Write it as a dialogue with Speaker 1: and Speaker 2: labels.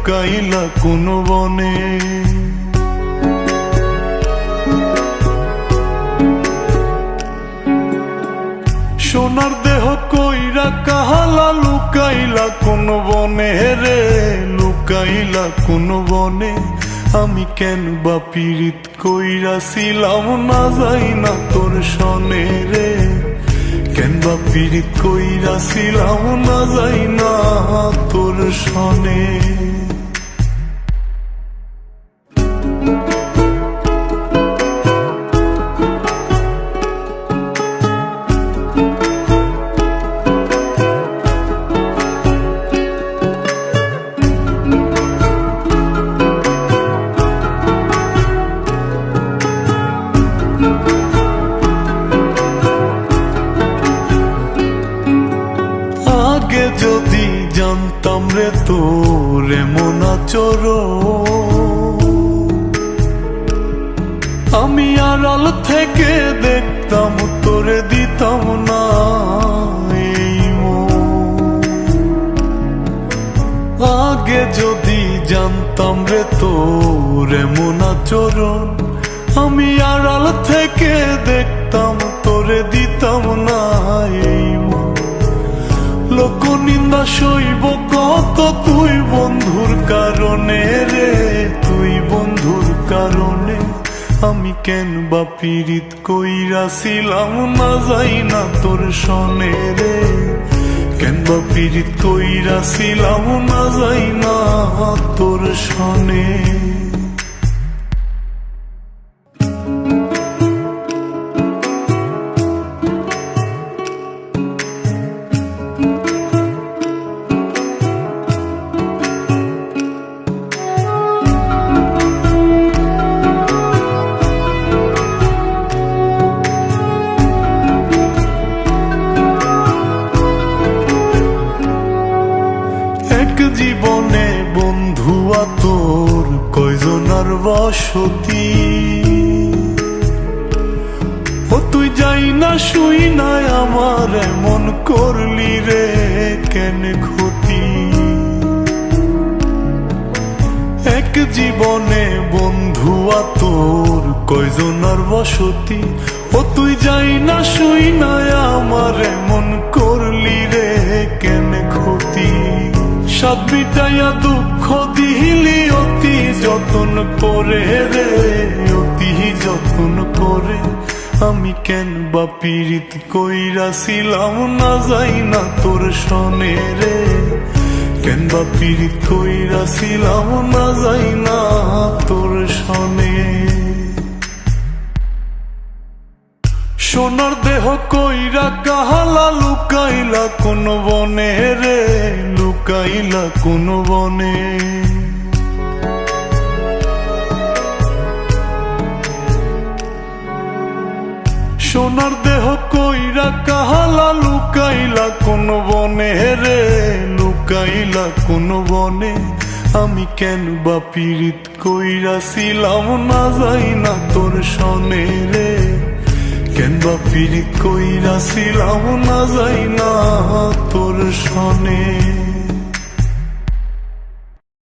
Speaker 1: লুকাইলা কোন বনে। সোনার দেহ কইরা কাহালা লুকাইলা কোন বনে রে, লুকাইলা কোন বনে। আমি কেন বা পীড়িত কইরাছিলাম না যাই না তোর সনে রে, কেন বা পীড়িত কইরাছিলাম না যাই না তোর সনে। আগে যদি জানতাম রে তোর এমন আচরণ, আমি আড়াল থেকে দেখতাম তোরে দিতাম না এই মন। আগে যদি জানতাম রে তোর এমন আচরণ, আমি আড়াল থেকে দেখতাম তোরে দিতাম না এই মন। লোক নিন্দা সইব কত তুই বন্ধুর কারণে রে, তুই বন্ধুর কারণে। আমি কেন বা পীড়িত কইরাছিলাম না যাই না তোর সনে রে, কেন বা পীড়িত কইরাছিলাম না যাই না তোর সনে। জীবনে বন্ধুয়া তোর কয়জনার বসতি, ও তুই যাই না শুই নাই আমার এমন করলি রে কেন ক্ষতি। এক জীবনে বন্ধুয়া তোর কয়জনার বসতি, ও তুই যাই না শুই নাই আমার এমন করলি রে কেন ক্ষতি। সাত বিটাইয়া দুঃখ দিলি অতি যতন করে রে, অতি যতন করে। আমি কেন বা পীড়িত কইরাছিলাম না যাই না তোর সনে রে, কেন বা পীড়িত কইরাছিলাম না যাই না তোর সনে। সোনার দেহ কইরা কাহালা লুকাইলা কোন বনে রে, লুকাইলা কোন বনে। সোনার দেহ কইরা কাহালা লুকাইলা কোন বনে রে, লুকাইলা কোন বনে। আমি কেন বা পীড়িত কইরাছিলাম না যাই না তোর সনে রে, কেন বা পীড়িত কইরাছিলাম না যাই না তোর সনে।